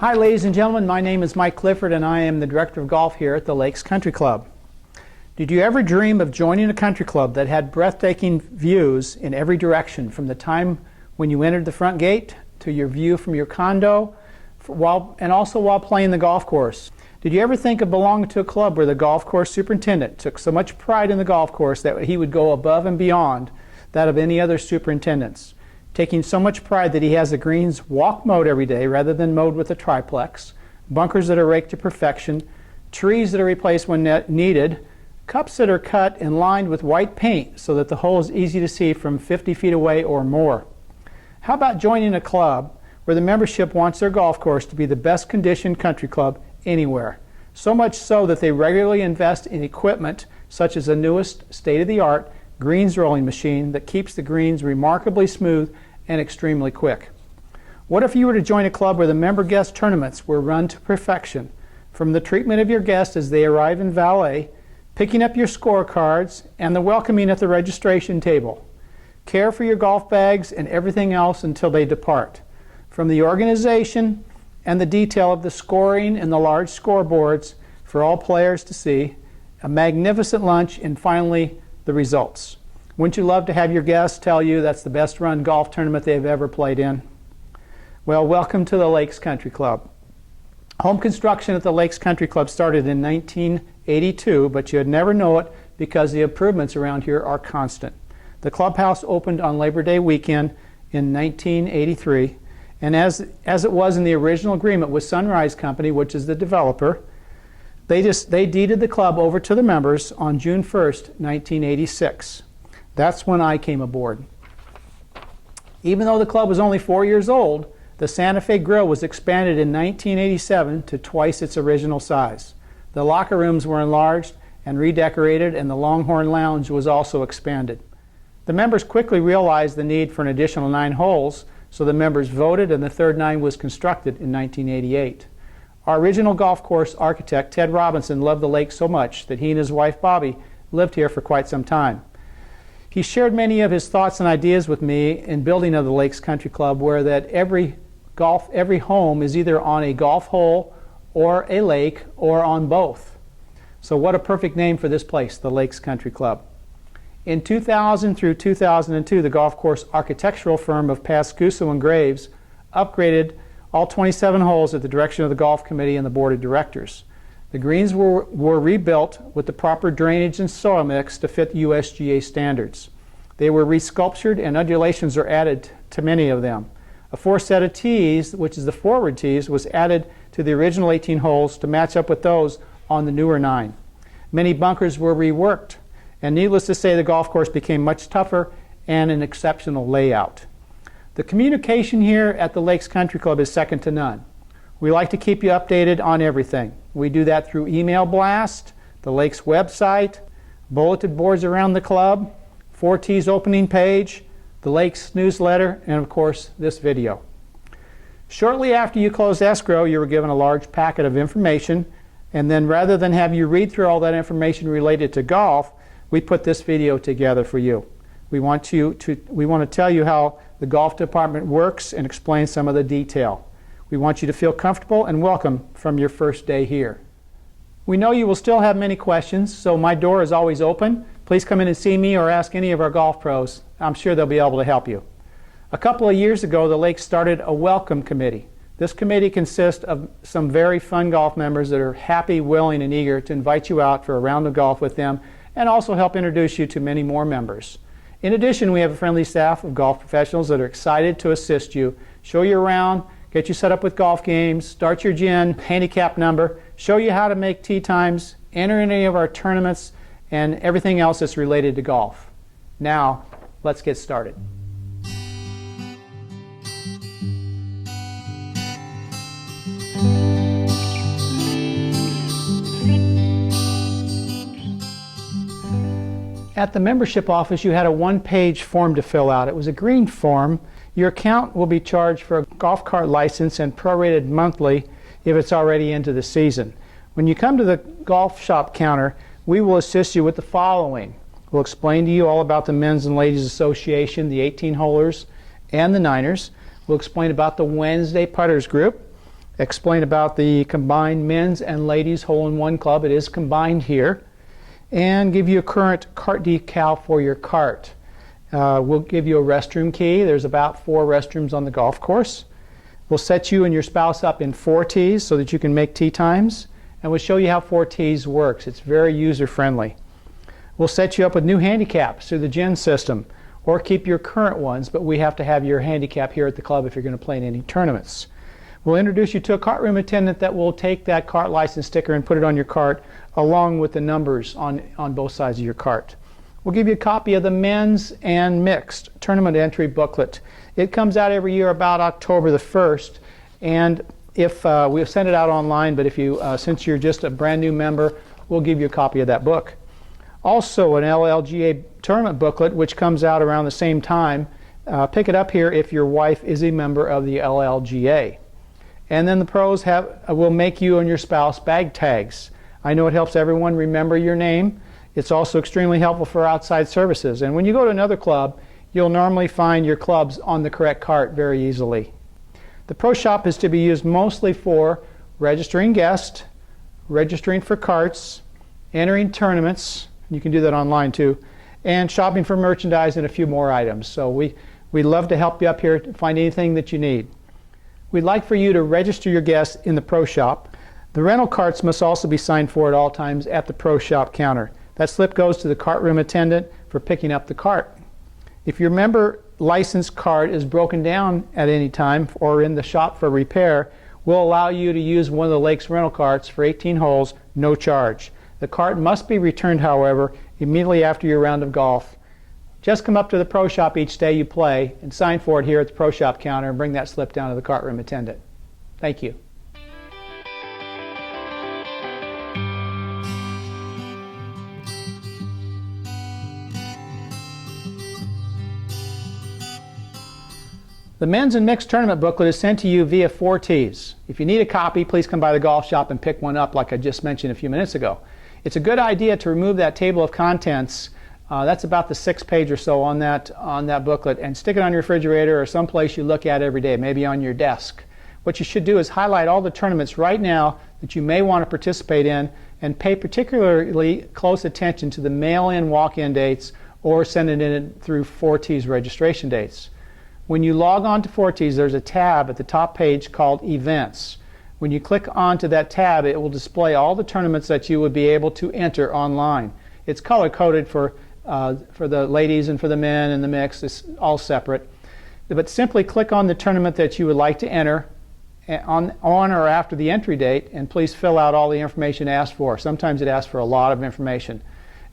Hi ladies and gentlemen, my name is Mike Clifford and I am the Director of Golf here at the Lakes Country Club. Did you ever dream of joining a country club that had breathtaking views in every direction, from the time when you entered the front gate to your view from your condo, and also while playing the golf course? Did you ever think of belonging to a club where the golf course superintendent took so much pride in the golf course that he would go above and beyond that of any other superintendents, taking so much pride that he has the greens walk mowed every day rather than mowed with a triplex, bunkers that are raked to perfection, trees that are replaced when needed, cups that are cut and lined with white paint so that the hole is easy to see from 50 feet away or more? How about joining a club where the membership wants their golf course to be the best conditioned country club anywhere? So much so that they regularly invest in equipment such as the newest state-of-the-art greens rolling machine that keeps the greens remarkably smooth and extremely quick. What if you were to join a club where the member guest tournaments were run to perfection, from the treatment of your guests as they arrive in valet, picking up your scorecards, and the welcoming at the registration table, care for your golf bags and everything else until they depart, from the organization and the detail of the scoring and the large scoreboards for all players to see, a magnificent lunch, and finally the results? Wouldn't you love to have your guests tell you that's the best run golf tournament they've ever played in? Well, welcome to the Lakes Country Club. Home construction at the Lakes Country Club started in 1982, but you'd never know it because the improvements around here are constant. The clubhouse opened on Labor Day weekend in 1983, and as it was in the original agreement with Sunrise Company, which is the developer, they deeded the club over to the members on June 1st, 1986. That's when I came aboard. Even though the club was only 4 years old, the Santa Fe Grill was expanded in 1987 to twice its original size. The locker rooms were enlarged and redecorated, and the Longhorn Lounge was also expanded. The members quickly realized the need for an additional 9 holes, so the members voted and the third 9 was constructed in 1988. Our original golf course architect, Ted Robinson, loved the lake so much that he and his wife, Bobby, lived here for quite some time. He shared many of his thoughts and ideas with me in building of the Lakes Country Club, where that every home is either on a golf hole or a lake or on both. So what a perfect name for this place, the Lakes Country Club. In 2000 through 2002, the golf course architectural firm of Pascuso and Graves upgraded all 27 holes at the direction of the golf committee and the board of directors. The greens were rebuilt with the proper drainage and soil mix to fit USGA standards. They were resculptured and undulations are added to many of them. A 4th set of tees, which is the forward tees, was added to the original 18 holes to match up with those on the newer 9. Many bunkers were reworked, and needless to say, the golf course became much tougher and an exceptional layout. The communication here at the Lakes Country Club is second to none. We like to keep you updated on everything. We do that through email blast, the Lakes website, bulletin boards around the club, 4T's opening page, the Lakes newsletter, and of course this video. Shortly after you closed escrow, you were given a large packet of information, and then rather than have you read through all that information related to golf, we put this video together for you. We want to tell you how the golf department works and explain some of the detail. We want you to feel comfortable and welcome from your first day here. We know you will still have many questions, so my door is always open. Please come in and see me or ask any of our golf pros. I'm sure they'll be able to help you. A couple of years ago, the Lakes started a welcome committee. This committee consists of some very fun golf members that are happy, willing, and eager to invite you out for a round of golf with them and also help introduce you to many more members. In addition, we have a friendly staff of golf professionals that are excited to assist you, show you around, get you set up with golf games, start your GIN handicap number, show you how to make tee times, enter in any of our tournaments, and everything else that's related to golf. Now, let's get started. At the membership office, you had a one-page form to fill out. It was a green form. Your account will be charged for a golf cart license and prorated monthly if it's already into the season. When you come to the golf shop counter, we will assist you with the following. We'll explain to you all about the Men's and Ladies Association, the 18-holers, and the Niners. We'll explain about the Wednesday Putters Group. explain about the combined men's and ladies hole-in-one club. It is combined here. And give you a current cart decal for your cart. We'll give you a restroom key. There's about 4 restrooms on the golf course. We'll set you and your spouse up in 4 tees so that you can make tee times. And we'll show you how 4 tees works. It's very user-friendly. We'll set you up with new handicaps through the GEN system, or keep your current ones, but we have to have your handicap here at the club if you're going to play in any tournaments. We'll introduce you to a cart room attendant that will take that cart license sticker and put it on your cart along with the numbers on both sides of your cart. We'll give you a copy of the men's and mixed tournament entry booklet. It comes out every year about October the 1st, and if we'll send it out online, but if you, since you're just a brand new member, we'll give you a copy of that book. Also an LLGA tournament booklet, which comes out around the same time. Pick it up here if your wife is a member of the LLGA. And then the pros will make you and your spouse bag tags. I know it helps everyone remember your name. It's also extremely helpful for outside services. And when you go to another club, you'll normally find your clubs on the correct cart very easily. The Pro Shop is to be used mostly for registering guests, registering for carts, entering tournaments, you can do that online too, and shopping for merchandise and a few more items. So we'd love to help you up here to find anything that you need. We'd like for you to register your guests in the Pro Shop. The rental carts must also be signed for at all times at the Pro Shop counter. That slip goes to the cart room attendant for picking up the cart. If your member license card is broken down at any time or in the shop for repair, we'll allow you to use one of the Lakes rental carts for 18 holes, no charge. The cart must be returned, however, immediately after your round of golf. Just come up to the Pro Shop each day you play and sign for it here at the Pro Shop counter and bring that slip down to the cart room attendant. Thank you. The men's and mixed tournament booklet is sent to you via 4 tees. If you need a copy, please come by the golf shop and pick one up like I just mentioned a few minutes ago. It's a good idea to remove that table of contents. That's about the 6th page or so on that booklet, and stick it on your refrigerator or someplace you look at every day, maybe on your desk. What you should do is highlight all the tournaments right now that you may want to participate in and pay particularly close attention to the mail-in, walk-in dates, or send it in through 4 tees registration dates. When you log on to 4 tees, there's a tab at the top page called Events. When you click onto that tab, it will display all the tournaments that you would be able to enter online. It's color-coded for the ladies and for the men and the mix. It's all separate. But simply click on the tournament that you would like to enter on or after the entry date, and please fill out all the information asked for. Sometimes it asks for a lot of information.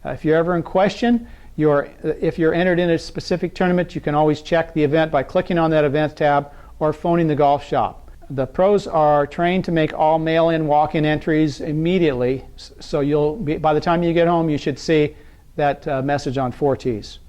If you're ever in question, if you're entered in a specific tournament, you can always check the event by clicking on that event tab or phoning the golf shop. The pros are trained to make all mail-in, walk-in entries immediately, so by the time you get home, you should see that message on 4 tees.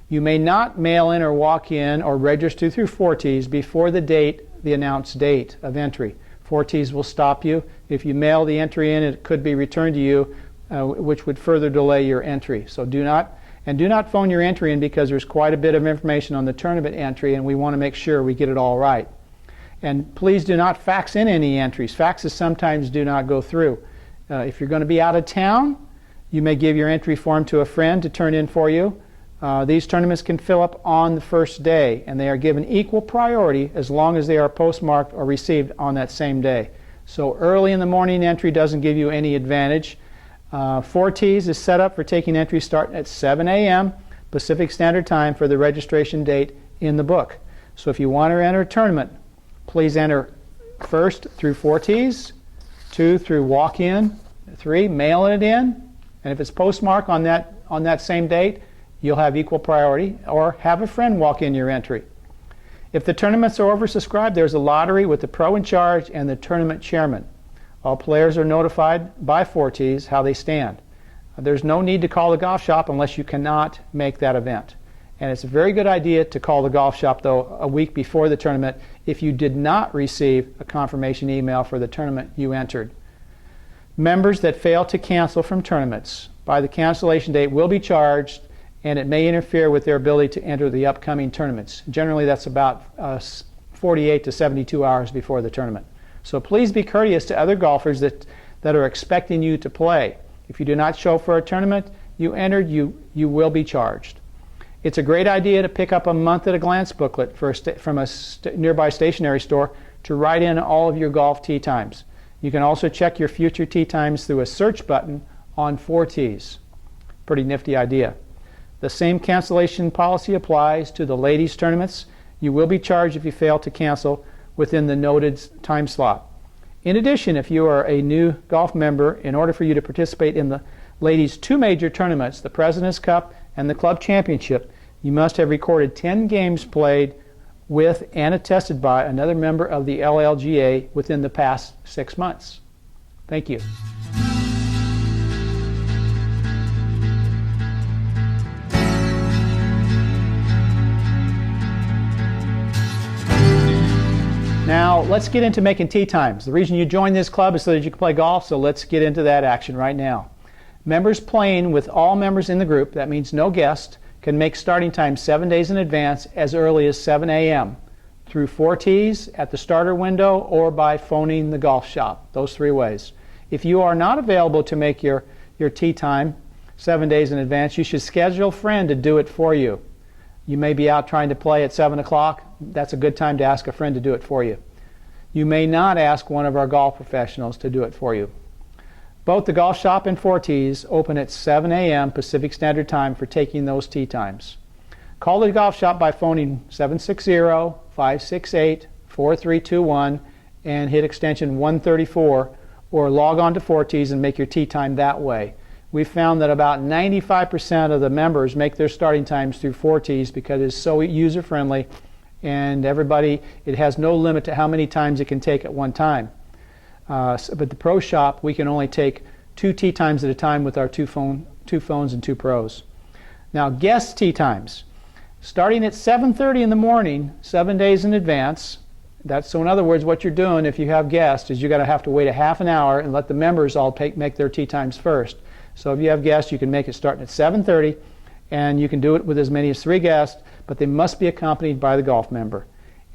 You may not mail in or walk in or register through 4 tees before the announced date of entry. 4 tees will stop you. If you mail the entry in, it could be returned to you, which would further delay your entry. So do not phone your entry in, because there's quite a bit of information on the tournament entry, and we want to make sure we get it all right. And please do not fax in any entries. Faxes sometimes do not go through. If you're going to be out of town, you may give your entry form to a friend to turn in for you. These tournaments can fill up on the first day, and they are given equal priority as long as they are postmarked or received on that same day. So early in the morning entry doesn't give you any advantage. 4 tees is set up for taking entries starting at 7 a.m. Pacific Standard Time for the registration date in the book. So if you want to enter a tournament, please enter first through 4 tees, 2 through walk-in, 3 mail it in, and if it's postmarked on that same date, you'll have equal priority, or have a friend walk in your entry. If the tournaments are oversubscribed, there's a lottery with the pro in charge and the tournament chairman. All players are notified by 4 tees how they stand. There's no need to call the golf shop unless you cannot make that event. And it's a very good idea to call the golf shop, though, a week before the tournament if you did not receive a confirmation email for the tournament you entered. Members that fail to cancel from tournaments by the cancellation date will be charged, and it may interfere with their ability to enter the upcoming tournaments. Generally, that's about 48 to 72 hours before the tournament. So please be courteous to other golfers that are expecting you to play. If you do not show for a tournament you entered, you will be charged. It's a great idea to pick up a month-at-a-glance booklet from a nearby stationery store to write in all of your golf tee times. You can also check your future tee times through a search button on 4Ts. Pretty nifty idea. The same cancellation policy applies to the ladies' tournaments. You will be charged if you fail to cancel within the noted time slot. In addition, if you are a new golf member, in order for you to participate in the ladies' two major tournaments, the President's Cup and the Club Championship, you must have recorded 10 games played with and attested by another member of the LLGA within the past 6 months. Thank you. Now let's get into making tee times. The reason you join this club is so that you can play golf, so let's get into that action right now. Members playing with all members in the group, that means no guest, can make starting time 7 days in advance as early as 7 a.m. through 4Ts at the starter window or by phoning the golf shop. Those 3 ways. If you are not available to make your tee time 7 days in advance, you should schedule a friend to do it for you. You may be out trying to play at 7 o'clock. That's a good time to ask a friend to do it for you. You may not ask one of our golf professionals to do it for you. Both the golf shop and 4Ts open at 7 a.m. Pacific Standard Time for taking those tee times. Call the golf shop by phoning 760-568-4321 and hit extension 134, or log on to 4Ts and make your tee time that way. We found that about 95% of the members make their starting times through 4Ts because it's so user-friendly, and it has no limit to how many times it can take at one time. But the pro shop, we can only take 2 tee times at a time with our two phones and 2 pros. Now, guest tee times. Starting at 7:30 in the morning, 7 days in advance. So in other words, what you're doing if you have guests is you're going to have to wait a half an hour and let the members all make their tee times first. So if you have guests, you can make it starting at 7:30, and you can do it with as many as 3 guests, but they must be accompanied by the golf member.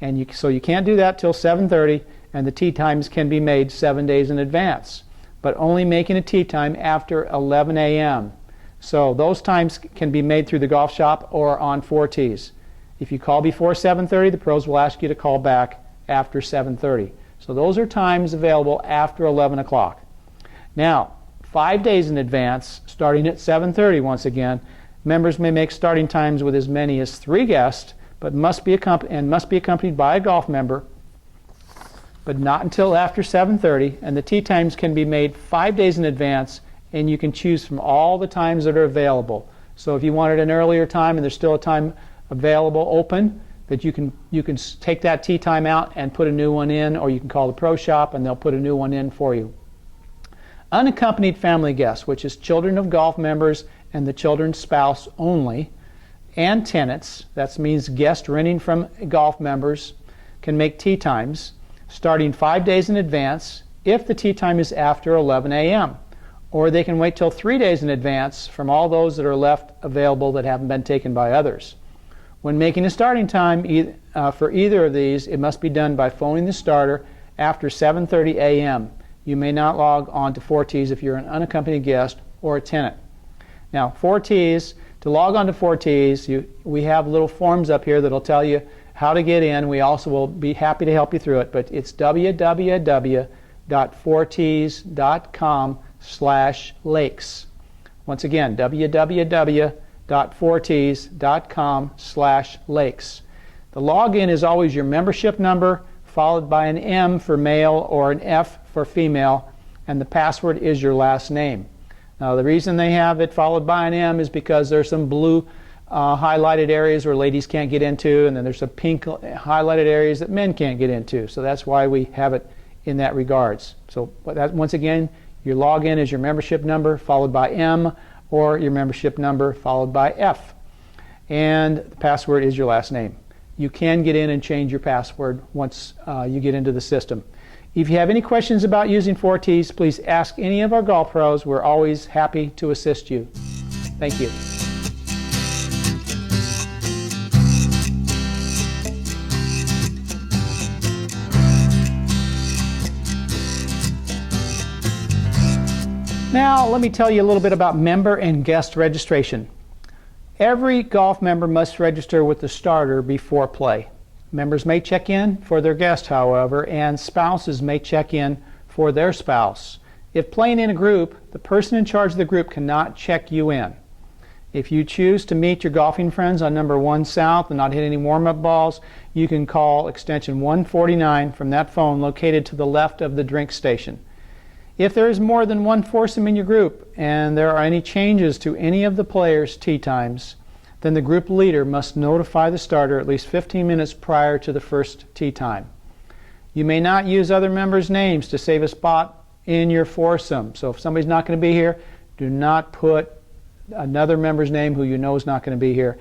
And so you can't do that till 7:30, and the tee times can be made 7 days in advance, but only making a tee time after 11 a.m. So those times can be made through the golf shop or on 4Ts. If you call before 7:30, the pros will ask you to call back after 7:30. So those are times available after 11 o'clock. Now, 5 days in advance, starting at 7:30 once again, members may make starting times with as many as 3 guests, but must be accompanied by a golf member, but not until after 7:30, and the tee times can be made 5 days in advance, and you can choose from all the times that are available. So if you wanted an earlier time and there's still a time available open, that you can take that tee time out and put a new one in, or you can call the pro shop and they'll put a new one in for you. Unaccompanied family guests, which is children of golf members and the children's spouse only, and tenants, that means guests renting from golf members, can make tee times starting 5 days in advance if the tee time is after 11 a.m. Or they can wait till 3 days in advance from all those that are left available that haven't been taken by others. When making a starting time for either of these, it must be done by phoning the starter after 7:30 a.m. You may not log on to 4Ts if you're an unaccompanied guest or a tenant. Now, 4Ts, to log on to 4Ts, we have little forms up here that'll tell you how to get in. We also will be happy to help you through it, but it's www.4ts.com/lakes. Once again, www.4ts.com/lakes. The login is always your membership number, followed by an M for male or an F for female, and the password is your last name. Now, the reason they have it followed by an M is because there's some blue highlighted areas where ladies can't get into, and then there's some pink highlighted areas that men can't get into. So that's why we have it in that regards. So once again, your login is your membership number followed by M, or your membership number followed by F. And the password is your last name. You can get in and change your password once you get into the system. If you have any questions about using 4Ts, please ask any of our golf pros. We're always happy to assist you. Thank you. Now, let me tell you a little bit about member and guest registration. Every golf member must register with the starter before play. Members may check in for their guest, however, and spouses may check in for their spouse. If playing in a group, the person in charge of the group cannot check you in. If you choose to meet your golfing friends on number 1 South and not hit any warm-up balls, you can call extension 149 from that phone located to the left of the drink station. If there is more than one foursome in your group and there are any changes to any of the players' tee times, then the group leader must notify the starter at least 15 minutes prior to the first tee time. You may not use other members' names to save a spot in your foursome. So if somebody's not going to be here, do not put another member's name who you know is not going to be here.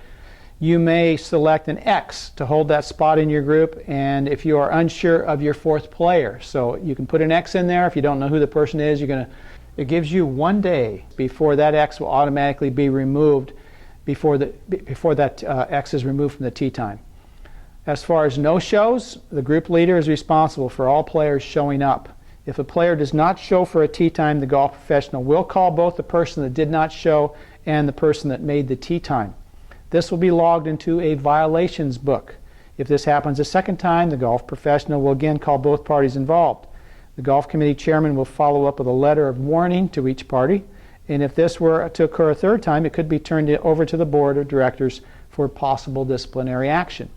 You may select an X to hold that spot in your group, and if you are unsure of your fourth player, so you can put an X in there. If you don't know who the person is, it gives you 1 day before that X will automatically be removed before that X is removed from the tee time. As far as no-shows, the group leader is responsible for all players showing up. If a player does not show for a tee time, the golf professional will call both the person that did not show and the person that made the tee time. This will be logged into a violations book. If this happens a second time, the golf professional will again call both parties involved. The golf committee chairman will follow up with a letter of warning to each party, and if this were to occur a third time, it could be turned over to the board of directors for possible disciplinary action.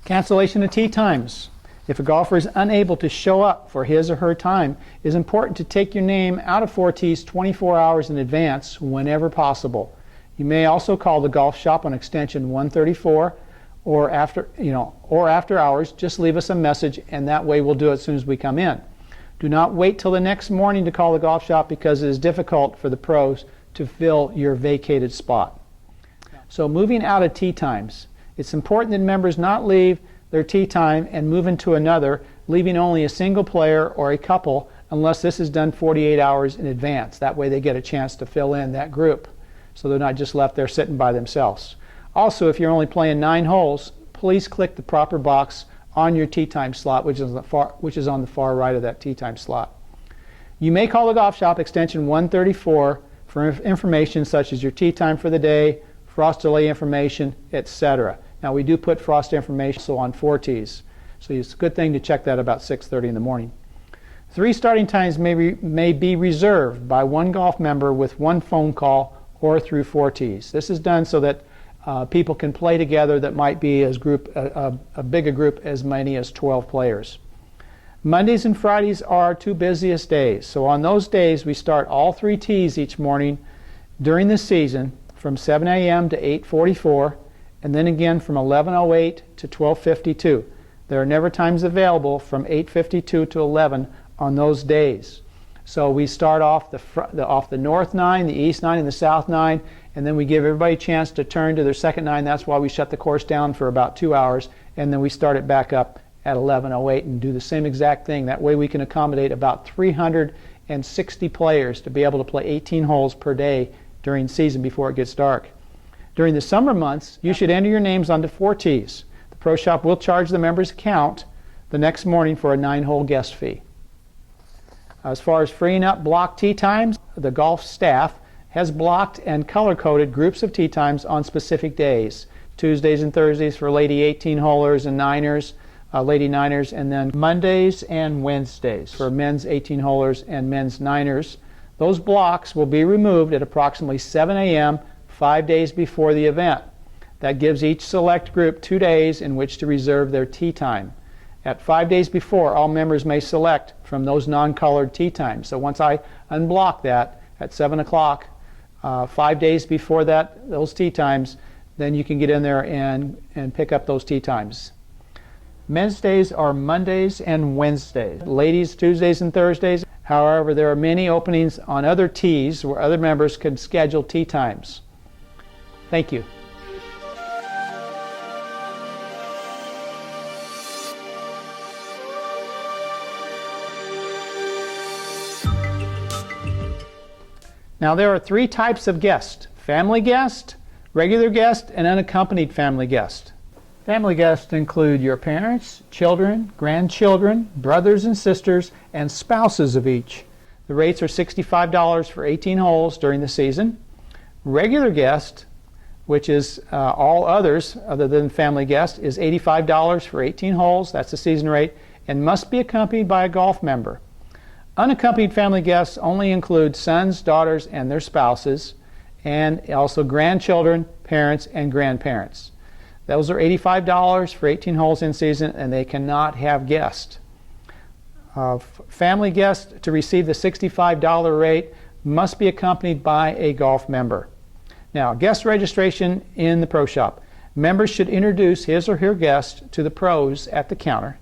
Cancellation of tee times. If a golfer is unable to show up for his or her time, it is important to take your name out of 4Ts 24 hours in advance whenever possible. You may also call the golf shop on extension 134 or after hours. Just leave us a message, and that way we'll do it as soon as we come in. Do not wait till the next morning to call the golf shop because it is difficult for the pros to fill your vacated spot. So moving out of tee times, it's important that members not leave their tee time and move into another, leaving only a single player or a couple unless this is done 48 hours in advance. That way they get a chance to fill in that group, so they're not just left there sitting by themselves. Also, if you're only playing 9 holes, please click the proper box on your tee time slot, which is on the far right of that tee time slot. You may call the golf shop extension 134 for information such as your tee time for the day, frost delay information, etc. Now, we do put frost information also on 4Ts, so it's a good thing to check that about 6:30 in the morning. 3 starting times may be reserved by one golf member with 1 phone call or through 4Ts. This is done so that people can play together that might be a bigger group, as many as 12 players. Mondays and Fridays are our 2 busiest days. So on those days, we start all 3 tees each morning during the season from 7 a.m. to 8:44, and then again from 11:08 to 12:52. There are never times available from 8:52 to 11 on those days. So we start off the north 9, the east 9, and the south 9, and then we give everybody a chance to turn to their second 9. That's why we shut the course down for about 2 hours, and then we start it back up at 11:08 and do the same exact thing. That way we can accommodate about 360 players to be able to play 18 holes per day during season before it gets dark. During the summer months, you should enter your names onto 4Ts. The Pro Shop will charge the member's account the next morning for a 9-hole guest fee. As far as freeing up block tee times, the golf staff has blocked and color-coded groups of tee times on specific days. Tuesdays and Thursdays for lady 18-holers and Niners, lady Niners, and then Mondays and Wednesdays for men's 18-holers and men's Niners. Those blocks will be removed at approximately 7 a.m. 5 days before the event. That gives each select group 2 days in which to reserve their tee time. At 5 days before, all members may select from those non-colored tee times. So once I unblock that at 7 o'clock, 5 days before those tee times, then you can get in there and pick up those tee times. Men's days are Mondays and Wednesdays. Ladies, Tuesdays and Thursdays. However, there are many openings on other tees where other members can schedule tee times. Thank you. Now there are 3 types of guests: family guest, regular guest, and unaccompanied family guest. Family guests include your parents, children, grandchildren, brothers and sisters, and spouses of each. The rates are $65 for 18 holes during the season. Regular guest, which is all others other than family guest, is $85 for 18 holes. That's the season rate, and must be accompanied by a golf member. Unaccompanied family guests only include sons, daughters, and their spouses, and also grandchildren, parents, and grandparents. Those are $85 for 18 holes in season, and they cannot have guests. Family guests to receive the $65 rate must be accompanied by a golf member. Now, guest registration in the pro shop. Members should introduce his or her guest to the pros at the counter,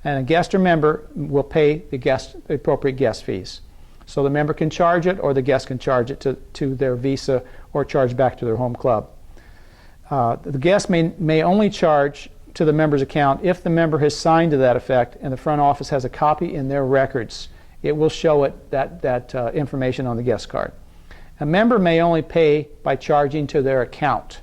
and a guest or member will pay the appropriate guest fees. So the member can charge it, or the guest can charge it to their Visa or charge back to their home club. The guest may only charge to the member's account if the member has signed to that effect and the front office has a copy in their records. It will show it that information on the guest card. A member may only pay by charging to their account.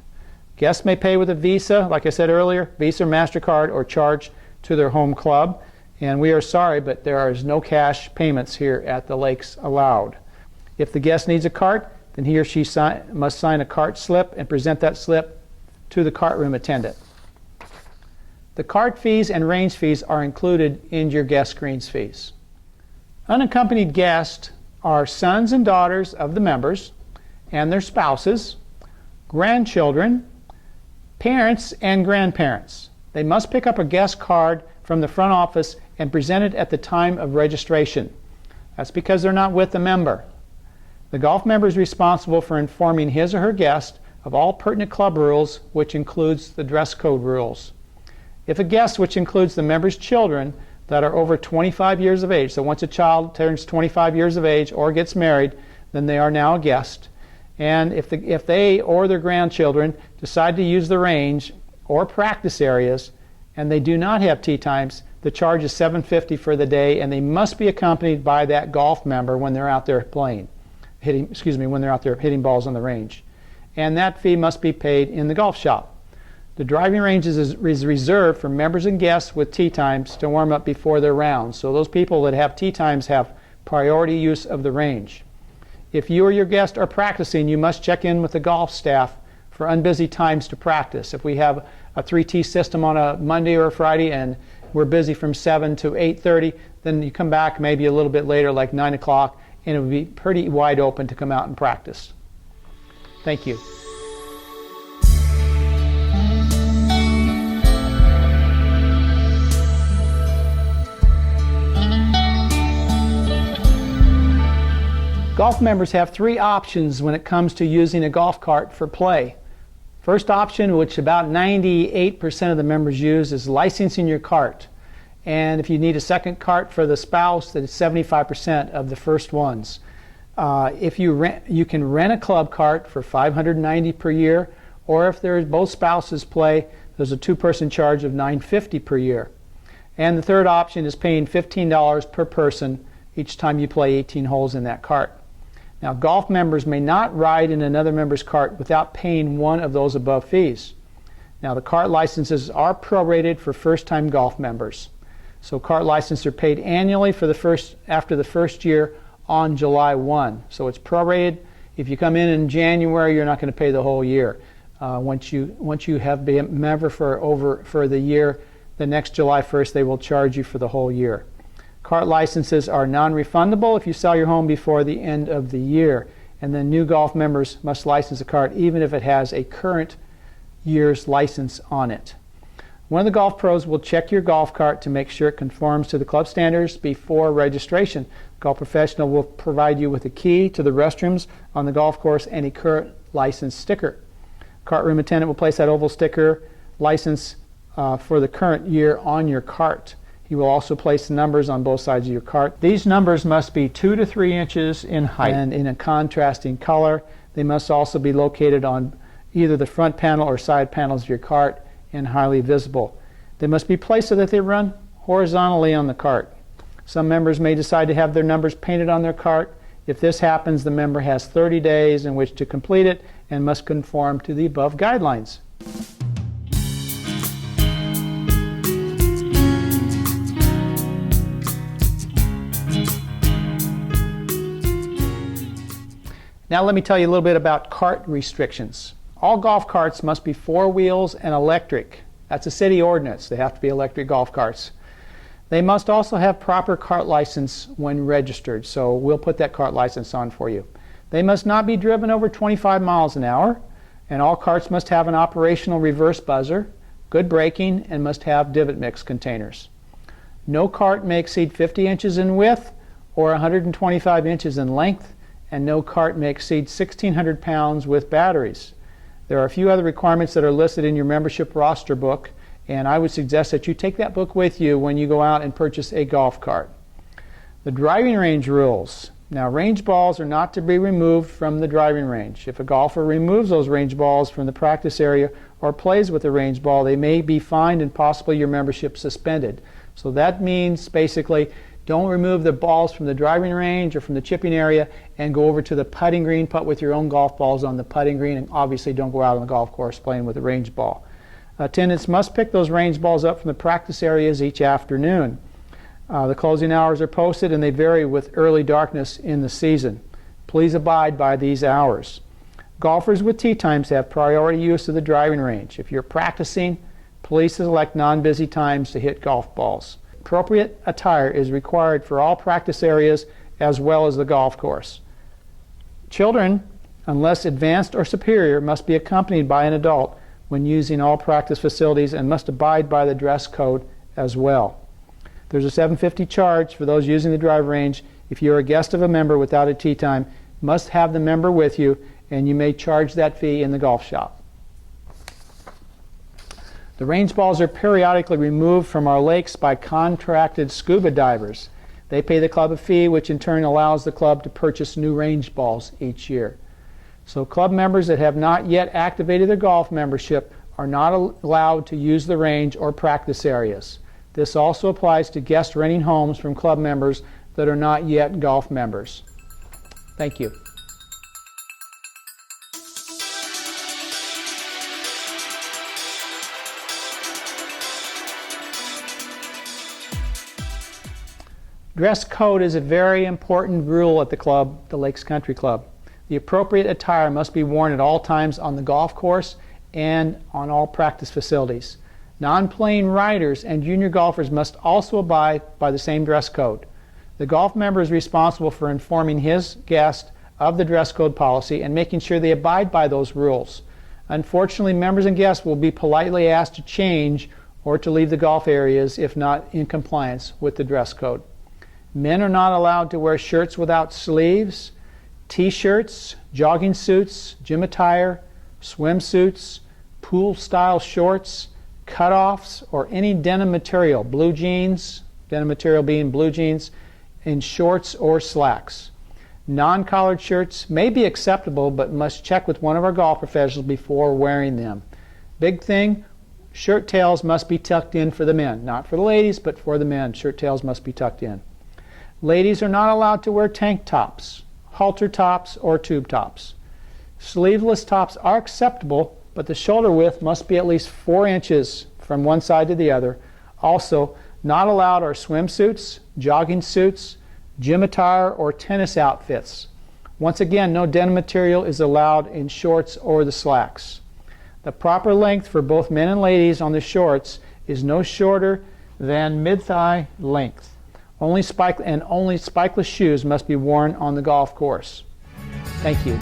Guests may pay with a Visa, like I said earlier, Visa or MasterCard, or charge to their home club. And we are sorry, but there is no cash payments here at the Lakes allowed. If the guest needs a cart, then he or she must sign a cart slip and present that slip to the cart room attendant. The cart fees and range fees are included in your guest screens fees. Unaccompanied guests are sons and daughters of the members and their spouses, grandchildren, parents, and grandparents. They must pick up a guest card from the front office and present it at the time of registration. That's because they're not with the member. The golf member is responsible for informing his or her guest of all pertinent club rules, which includes the dress code rules. If a guest, which includes the member's children that are over 25 years of age, so once a child turns 25 years of age or gets married, then they are now a guest. And if they or their grandchildren decide to use the range or practice areas and they do not have tee times, the charge is $7.50 for the day, and they must be accompanied by that golf member when they're out there when they're out there hitting balls on the range. And that fee must be paid in the golf shop. The driving range is reserved for members and guests with tee times to warm up before their rounds. So those people that have tee times have priority use of the range. If you or your guest are practicing, you must check in with the golf staff for unbusy times to practice. If we have a 3-tee system on a Monday or a Friday and we're busy from 7 to 8:30, then you come back maybe a little bit later, like 9 o'clock, and it would be pretty wide open to come out and practice. Thank you. Golf members have 3 options when it comes to using a golf cart for play. First option, which about 98% of the members use, is licensing your cart. And if you need a second cart for the spouse, that is 75% of the first ones. You can rent a club cart for $590 per year, or if both spouses play, there's a 2-person charge of $950 per year. And the third option is paying $15 per person each time you play 18 holes in that cart. Now, golf members may not ride in another member's cart without paying one of those above fees. Now, the cart licenses are prorated for first-time golf members. So cart licenses are paid annually after the first year on July 1. So it's prorated. If you come in January, you're not going to pay the whole year. Once you have been a member for the year, the next July 1st, they will charge you for the whole year. Cart licenses are non-refundable if you sell your home before the end of the year. And then new golf members must license a cart even if it has a current year's license on it. One of the golf pros will check your golf cart to make sure it conforms to the club standards before registration. The golf professional will provide you with a key to the restrooms on the golf course and a current license sticker. Cart room attendant will place that oval sticker license for the current year on your cart. He will also place the numbers on both sides of your cart. These numbers must be 2 to 3 inches in height and in a contrasting color. They must also be located on either the front panel or side panels of your cart and highly visible. They must be placed so that they run horizontally on the cart. Some members may decide to have their numbers painted on their cart. If this happens, the member has 30 days in which to complete it and must conform to the above guidelines. Now let me tell you a little bit about cart restrictions. All golf carts must be 4 wheels and electric. That's a city ordinance. They have to be electric golf carts. They must also have proper cart license when registered, so we'll put that cart license on for you. They must not be driven over 25 miles an hour, and all carts must have an operational reverse buzzer, good braking, and must have divot mix containers. No cart may exceed 50 inches in width or 125 inches in length, and no cart may exceed 1,600 pounds with batteries. There are a few other requirements that are listed in your membership roster book, and I would suggest that you take that book with you when you go out and purchase a golf cart. The driving range rules. Now, range balls are not to be removed from the driving range. If a golfer removes those range balls from the practice area or plays with a range ball, they may be fined and possibly your membership suspended. So that means basically don't remove the balls from the driving range or from the chipping area and go over to the putting green, putt with your own golf balls on the putting green, and obviously don't go out on the golf course playing with a range ball. Attendants must pick those range balls up from the practice areas each afternoon. The closing hours are posted and they vary with early darkness in the season. Please abide by these hours. Golfers with tee times have priority use of the driving range. If you're practicing, please select non-busy times to hit golf balls. Appropriate attire is required for all practice areas as well as the golf course. Children, unless advanced or superior, must be accompanied by an adult when using all practice facilities and must abide by the dress code as well. There's a $7.50 charge for those using the drive range. If you're a guest of a member without a tee time, you must have the member with you, and you may charge that fee in the golf shop. The range balls are periodically removed from our lakes by contracted scuba divers. They pay the club a fee, which in turn allows the club to purchase new range balls each year. So club members that have not yet activated their golf membership are not allowed to use the range or practice areas. This also applies to guest renting homes from club members that are not yet golf members. Thank you. Dress code is a very important rule at the club, the Lakes Country Club. The appropriate attire must be worn at all times on the golf course and on all practice facilities. Non-playing riders and junior golfers must also abide by the same dress code. The golf member is responsible for informing his guest of the dress code policy and making sure they abide by those rules. Unfortunately, members and guests will be politely asked to change or to leave the golf areas if not in compliance with the dress code. Men are not allowed to wear shirts without sleeves, t-shirts, jogging suits, gym attire, swimsuits, pool-style shorts, cutoffs, or any denim material, blue jeans, denim material being blue jeans, in shorts or slacks. Non-collared shirts may be acceptable, but must check with one of our golf professionals before wearing them. Big thing, shirt tails must be tucked in for the men. Not for the ladies, but for the men. Shirt tails must be tucked in. Ladies are not allowed to wear tank tops, halter tops, or tube tops. Sleeveless tops are acceptable, but the shoulder width must be at least 4 inches from one side to the other. Also, not allowed are swimsuits, jogging suits, gym attire, or tennis outfits. Once again, no denim material is allowed in shorts or the slacks. The proper length for both men and ladies on the shorts is no shorter than mid-thigh length. Only spikeless shoes must be worn on the golf course. Thank you.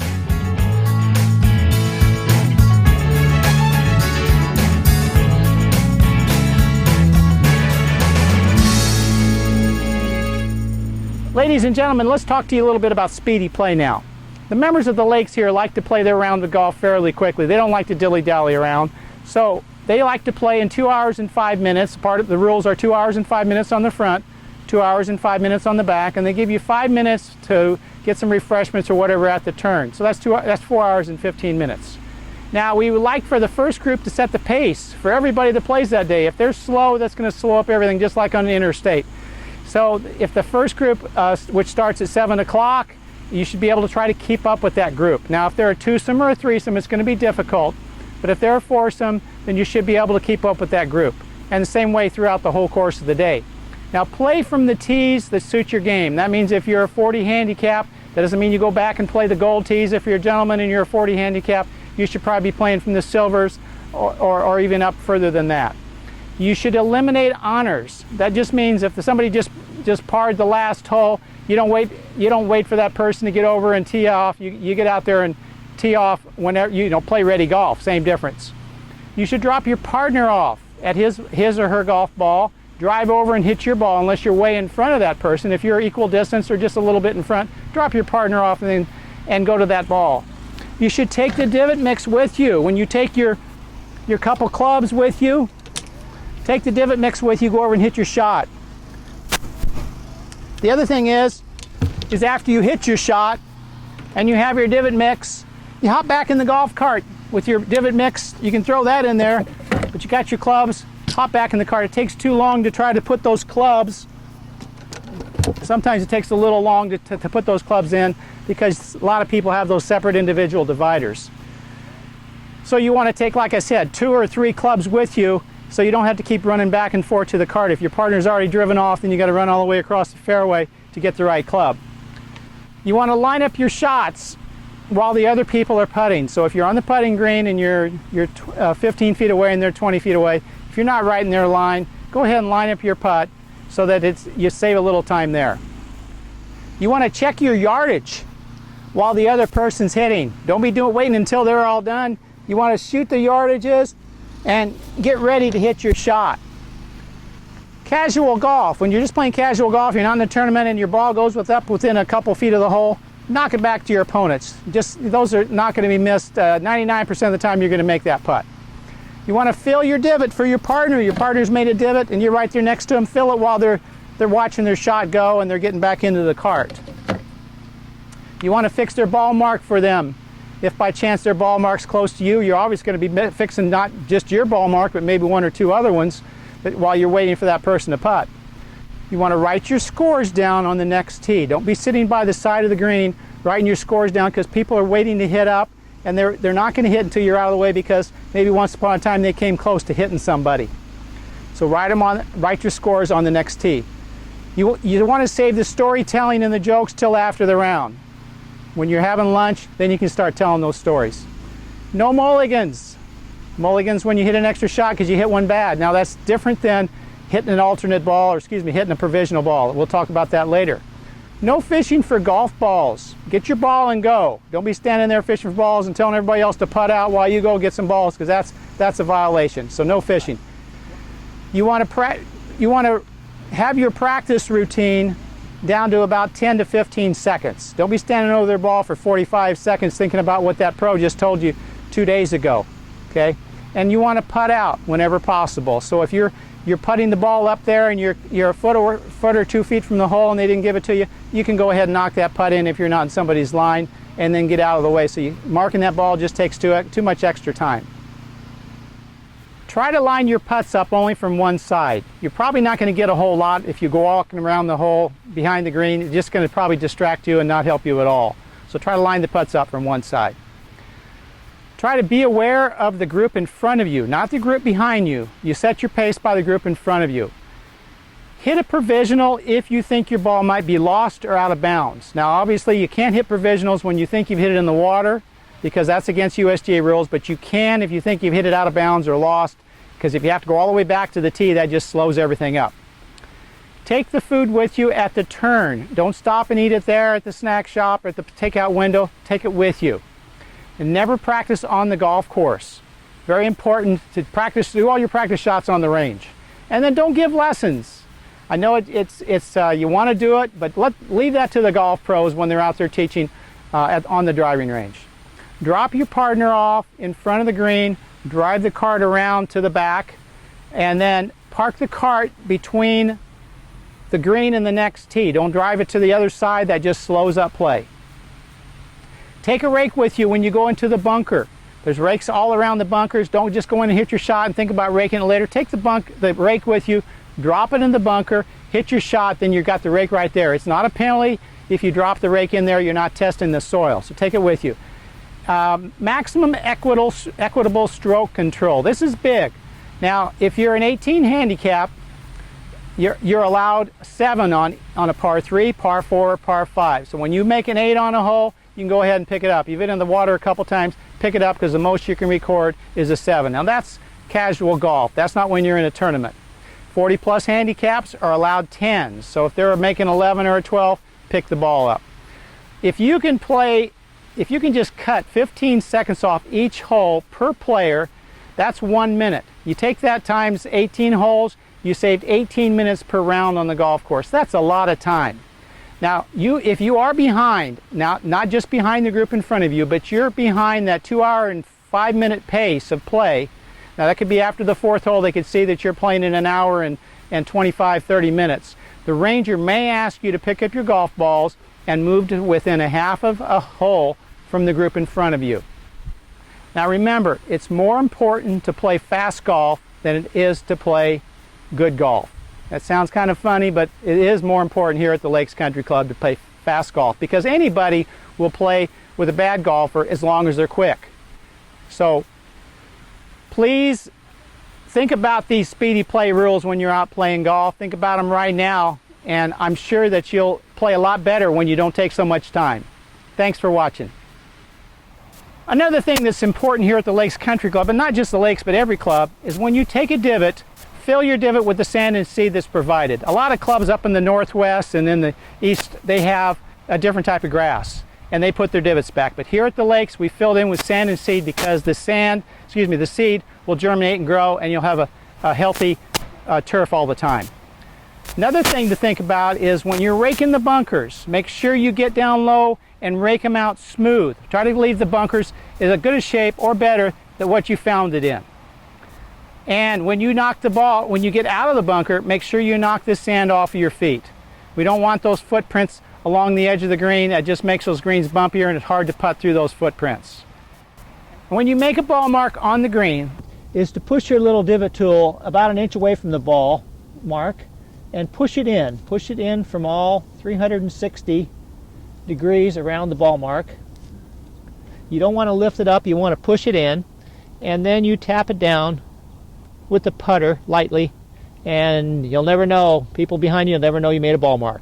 Ladies and gentlemen, let's talk to you a little bit about speedy play now. The members of the Lakes here like to play their round of golf fairly quickly. They don't like to dilly-dally around. So they like to play in 2 hours and 5 minutes. Part of the rules are 2 hours and 5 minutes on the front, 2 hours and 5 minutes on the back, and they give you 5 minutes to get some refreshments or whatever at the turn. So that's 4 hours and 15 minutes. Now, we would like for the first group to set the pace for everybody that plays that day. If they're slow, that's going to slow up everything, just like on the interstate. So if the first group, which starts at 7 o'clock, you should be able to try to keep up with that group. Now, if they're a twosome or a threesome, it's going to be difficult. But if they're a foursome, then you should be able to keep up with that group. And the same way throughout the whole course of the day. Now, play from the tees that suit your game. That means if you're a 40 handicap, That doesn't mean you go back and play the gold tees. If you're a gentleman and you're a 40 handicap, you should probably be playing from the silvers or even up further than that. You should eliminate honors. That just means if somebody just parred the last hole, you don't wait for that person to get over and tee off. You get out there and tee off whenever, play ready golf, same difference. You should drop your partner off at his or her golf ball, drive over and hit your ball unless you're way in front of that person. If you're equal distance or just a little bit in front, drop your partner off and go to that ball. You should take the divot mix with you. When you take your couple clubs with you, take the divot mix with you, go over and hit your shot. The other thing is after you hit your shot and you have your divot mix, you hop back in the golf cart with your divot mix. You can throw that in there, but you got your clubs, hop back in the cart. It takes too long to try to put those clubs. Sometimes it takes a little long to put those clubs in because a lot of people have those separate individual dividers. So you want to take, like I said, 2 or 3 clubs with you so you don't have to keep running back and forth to the cart. If your partner's already driven off, then you got to run all the way across the fairway to get the right club. You want to line up your shots while the other people are putting. So if you're on the putting green and you're 15 feet away and they're 20 feet away, if you're not right in their line, go ahead and line up your putt so that you save a little time there. You want to check your yardage while the other person's hitting. Don't be waiting until they're all done. You want to shoot the yardages and get ready to hit your shot. Casual golf, when you're just playing casual golf, you're not in the tournament and your ball goes up within a couple feet of the hole, knock it back to your opponents. Those are not going to be missed. 99% of the time you're going to make that putt. You want to fill your divot for your partner. Your partner's made a divot and you're right there next to them. Fill it while they're watching their shot go and they're getting back into the cart. You want to fix their ball mark for them. If by chance their ball mark's close to you, you're always going to be fixing not just your ball mark, but maybe 1 or 2 other ones while you're waiting for that person to putt. You want to write your scores down on the next tee. Don't be sitting by the side of the green writing your scores down because people are waiting to hit up and they're not going to hit until you're out of the way because maybe once upon a time they came close to hitting somebody. So write your scores on the next tee. You want to save the storytelling and the jokes till after the round. When you're having lunch, then you can start telling those stories. No mulligans. Mulligans when you hit an extra shot because you hit one bad. Now that's different than hitting an alternate ball, or hitting a provisional ball. We'll talk about that later. No fishing for golf balls. Get your ball and go. Don't be standing there fishing for balls and telling everybody else to putt out while you go get some balls because that's a violation. So no fishing. You want to have your practice routine down to about 10 to 15 seconds. Don't be standing over their ball for 45 seconds thinking about what that pro just told you 2 days ago. Okay? And you want to putt out whenever possible. So if you're putting the ball up there and you're a foot or 2 feet from the hole and they didn't give it to you, you can go ahead and knock that putt in if you're not in somebody's line and then get out of the way. So marking that ball just takes too much extra time. Try to line your putts up only from one side. You're probably not going to get a whole lot if you go walking around the hole behind the green. It's just going to probably distract you and not help you at all. So try to line the putts up from one side. Try to be aware of the group in front of you, not the group behind you. You set your pace by the group in front of you. Hit a provisional if you think your ball might be lost or out of bounds. Now obviously you can't hit provisionals when you think you've hit it in the water because that's against USGA rules, but you can if you think you've hit it out of bounds or lost, because if you have to go all the way back to the tee, that just slows everything up. Take the food with you at the turn. Don't stop and eat it there at the snack shop or at the takeout window. Take it with you. And never practice on the golf course. Very important to do all your practice shots on the range. And then don't give lessons. I know you want to do it, but leave that to the golf pros when they're out there teaching on the driving range. Drop your partner off in front of the green, drive the cart around to the back, and then park the cart between the green and the next tee. Don't drive it to the other side. That just slows up play. Take a rake with you when you go into the bunker. There's rakes all around the bunkers. Don't just go in and hit your shot and think about raking it later. Take the rake with you, drop it in the bunker, hit your shot, then you've got the rake right there. It's not a penalty if you drop the rake in there. You're not testing the soil, so take it with you. Maximum equitable stroke control. This is big. Now, if you're an 18 handicap, you're allowed 7 on a par 3, par 4, or par 5. So when you make an 8 on a hole, you can go ahead and pick it up. You've been in the water a couple times, pick it up, because the most you can record is a 7. Now that's casual golf. That's not when you're in a tournament. 40 plus handicaps are allowed 10s. So if they're making 11 or a 12, pick the ball up. If you can just cut 15 seconds off each hole per player, that's 1 minute. You take that times 18 holes, you saved 18 minutes per round on the golf course. That's a lot of time. Now, if you are behind, now not just behind the group in front of you, but you're behind that 2 hour and 5 minute pace of play. Now that could be after the 4th hole, they could see that you're playing in an hour and 25, 30 minutes. The ranger may ask you to pick up your golf balls and move to within a half of a hole from the group in front of you. Now remember, it's more important to play fast golf than it is to play good golf. That sounds kind of funny, but it is more important here at the Lakes Country Club to play fast golf, because anybody will play with a bad golfer as long as they're quick. So please think about these speedy play rules when you're out playing golf. Think about them right now, and I'm sure that you'll play a lot better when you don't take so much time. Thanks for watching. Another thing that's important here at the Lakes Country Club, and not just the Lakes but every club, is when you take a divot, fill your divot with the sand and seed that's provided. A lot of clubs up in the Northwest and in the East, they have a different type of grass and they put their divots back. But here at the Lakes, we filled in with sand and seed because the seed will germinate and grow, and you'll have a healthy turf all the time. Another thing to think about is when you're raking the bunkers, make sure you get down low and rake them out smooth. Try to leave the bunkers in as good a shape or better than what you found it in. And when you knock the ball, when you get out of the bunker, make sure you knock this sand off of your feet. We don't want those footprints along the edge of the green. That just makes those greens bumpier and it's hard to putt through those footprints. When you make a ball mark on the green, is to push your little divot tool about an inch away from the ball mark and push it in. Push it in from all 360 degrees around the ball mark. You don't want to lift it up, you want to push it in, and then you tap it down with the putter lightly, and you'll never know, people behind you will never know you made a ball mark.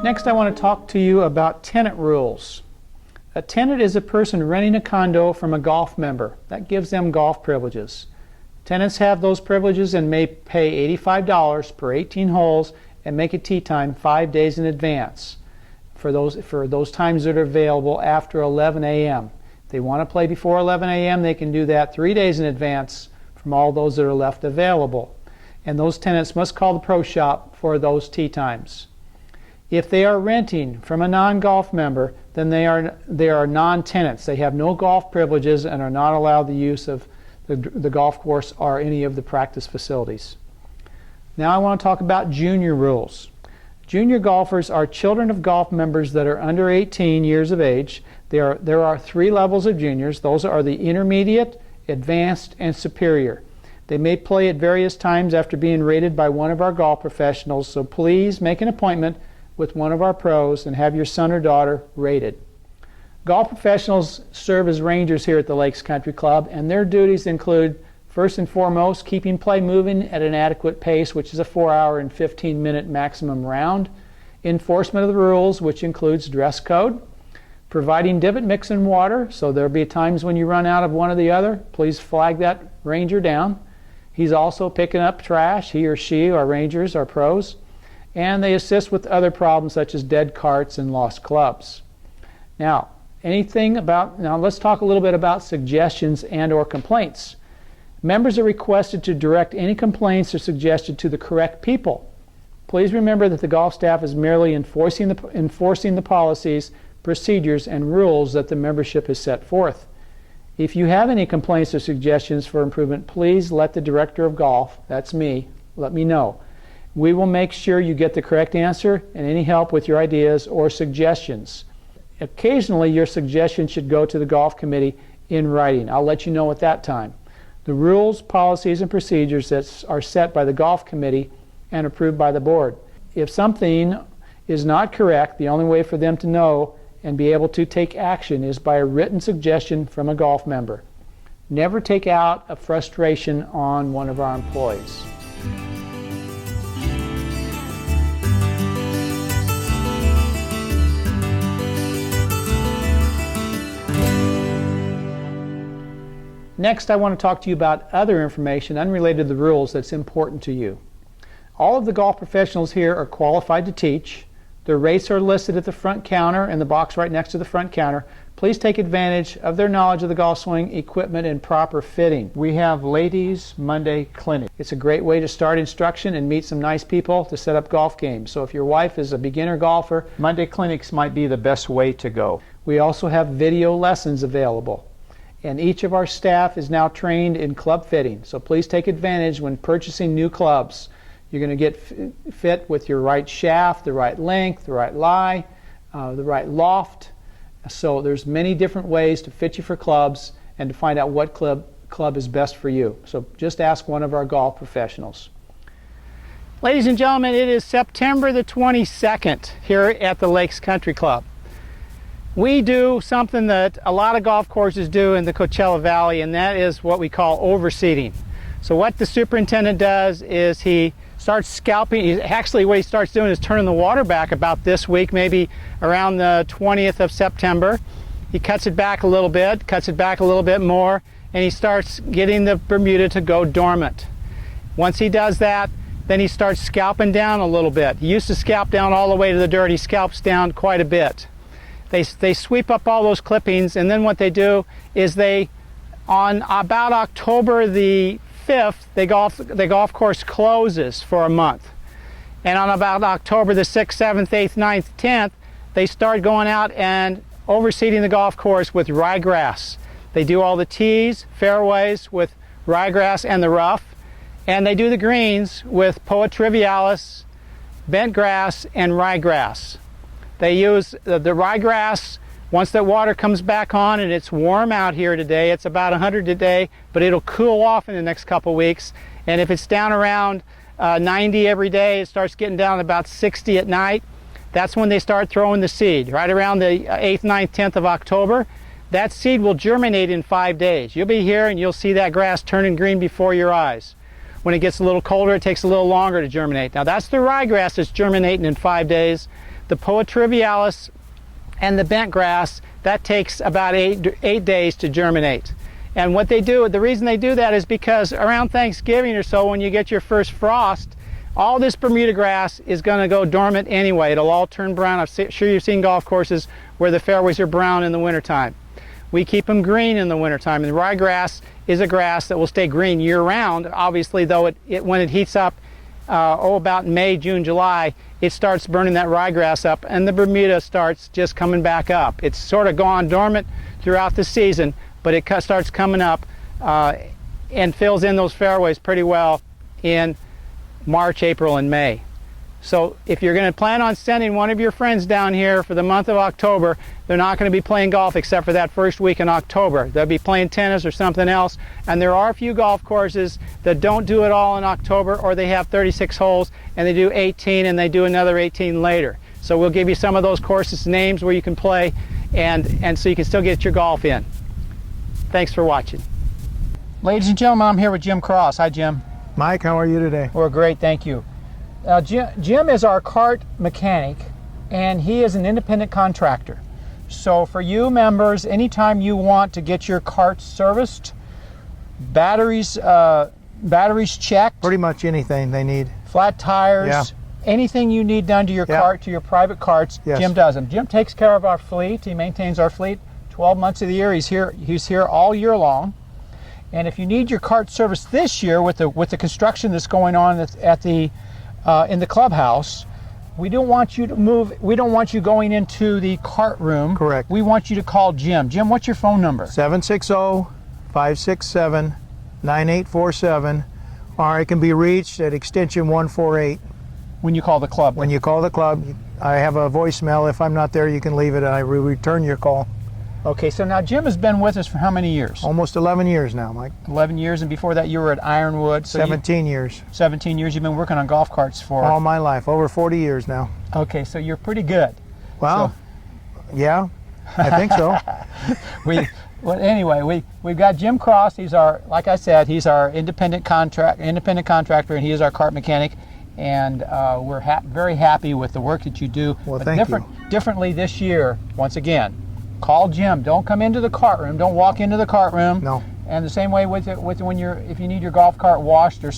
Next, I want to talk to you about tenant rules. A tenant is a person renting a condo from a golf member. That gives them golf privileges. Tenants have those privileges and may pay $85 per 18 holes and make a tee time 5 days in advance for those times that are available after 11 a.m. If they want to play before 11 a.m., they can do that 3 days in advance from all those that are left available. And those tenants must call the pro shop for those tee times. If they are renting from a non-golf member, then they are non-tenants. They have no golf privileges and are not allowed the use of the golf course or any of the practice facilities. Now I want to talk about junior rules. Junior golfers are children of golf members that are under 18 years of age. There are 3 levels of juniors. Those are the intermediate, advanced, and superior. They may play at various times after being rated by one of our golf professionals, so please make an appointment with one of our pros and have your son or daughter rated. Golf professionals serve as rangers here at the Lakes Country Club, and their duties include, first and foremost, keeping play moving at an adequate pace, which is a 4 hour and 15-minute maximum round, enforcement of the rules, which includes dress code, providing divot mix and water, so there'll be times when you run out of one or the other. Please flag that ranger down. He's also picking up trash, he or she, our rangers, our pros, and they assist with other problems such as dead carts and lost clubs. Now let's talk a little bit about suggestions and or complaints. Members are requested to direct any complaints or suggestions to the correct people. Please remember that the golf staff is merely enforcing the policies, procedures, and rules that the membership has set forth. If you have any complaints or suggestions for improvement, please let the director of golf, that's me, let me know. We will make sure you get the correct answer and any help with your ideas or suggestions. Occasionally, your suggestion should go to the golf committee in writing. I'll let you know at that time. The rules, policies, and procedures that are set by the golf committee and approved by the board. If something is not correct, the only way for them to know and be able to take action is by a written suggestion from a golf member. Never take out a frustration on one of our employees. Next, I want to talk to you about other information unrelated to the rules that's important to you. All of the golf professionals here are qualified to teach. Their rates are listed at the front counter in the box right next to the front counter. Please take advantage of their knowledge of the golf swing, equipment, and proper fitting. We have Ladies Monday Clinic. It's a great way to start instruction and meet some nice people to set up golf games. So if your wife is a beginner golfer, Monday Clinics might be the best way to go. We also have video lessons available. And each of our staff is now trained in club fitting. So please take advantage when purchasing new clubs. You're going to get fit with your right shaft, the right length, the right lie, the right loft. So there's many different ways to fit you for clubs and to find out what club is best for you. So just ask one of our golf professionals. Ladies and gentlemen, it is September the 22nd here at the Lakes Country Club. We do something that a lot of golf courses do in the Coachella Valley, and that is what we call overseeding. So what the superintendent does is he starts scalping. Actually, what he starts doing is turning the water back about this week, maybe around the 20th of September. He cuts it back a little bit, cuts it back a little bit more, and he starts getting the Bermuda to go dormant. Once he does that, then he starts scalping down a little bit. He used to scalp down all the way to the dirt. He scalps down quite a bit. They sweep up all those clippings, and then what they do is on about October the 5th, the golf course closes for a month. And on about October the 6th, 7th, 8th, 9th, 10th, they start going out and overseeding the golf course with ryegrass. They do all the tees, fairways with ryegrass and the rough, and they do the greens with Poa trivialis, bent grass, and ryegrass. They use the ryegrass. Once that water comes back on, and it's warm out here today, it's about 100 today, but it'll cool off in the next couple weeks. And if it's down around 90 every day, it starts getting down to about 60 at night. That's when they start throwing the seed, right around the 8th, 9th, 10th of October. That seed will germinate in 5 days. You'll be here and you'll see that grass turning green before your eyes. When it gets a little colder, it takes a little longer to germinate. Now that's the ryegrass that's germinating in 5 days. The Poa trivialis and the bent grass, that takes about 8 days to germinate. And what they do, the reason they do that is because around Thanksgiving or so, when you get your first frost, all this Bermuda grass is going to go dormant anyway. It'll all turn brown. I'm sure you've seen golf courses where the fairways are brown in the wintertime. We keep them green in the wintertime. And the ryegrass is a grass that will stay green year-round. Obviously, though, when it heats up, about May, June, July, it starts burning that ryegrass up, and the Bermuda starts just coming back up. It's sort of gone dormant throughout the season, but it starts coming up and fills in those fairways pretty well in March, April, and May. So if you're going to plan on sending one of your friends down here for the month of October, they're not going to be playing golf except for that first week in October. They'll be playing tennis or something else. And there are a few golf courses that don't do it all in October, or they have 36 holes and they do 18 and they do another 18 later. So we'll give you some of those courses names where you can play, and so you can still get your golf in. Thanks for watching. Ladies and gentlemen, I'm here with Jim Cross. Hi, Jim. Mike, how are you today? We're great, thank you. Jim is our cart mechanic, and he is an independent contractor. So for you members, anytime you want to get your cart serviced, batteries checked, Pretty much anything they need. flat tires, Yeah. anything you need done to your Yeah. cart, to your private carts, Yes. Jim does them. Jim takes care of our fleet. He maintains our fleet 12 months of the year. He's here all year long. And if you need your cart serviced this year with the construction that's going on in the clubhouse, we don't want you to move. We don't want you going into the cart room. Correct. We want you to call Jim. Jim, what's your phone number? 760-567-9847, or it can be reached at extension 148. When you call the club. When you call the club, I have a voicemail. If I'm not there, you can leave it and I will return your call. Okay, so now Jim has been with us for how many years? Almost 11 years now, Mike. 11 years, and before that you were at Ironwood. So 17 years. 17 years. You've been working on golf carts for... All my life, over 40 years now. Okay, so you're pretty good. Well, yeah, I think so. We've got Jim Cross. He's our, like I said, he's our independent contractor, and he is our cart mechanic. And we're very happy with the work that you do. Well, but thank you. Differently this year, once again, call Jim. Don't come into the cart room. Don't walk into the cart room. No. And the same way with when if you need your golf cart washed or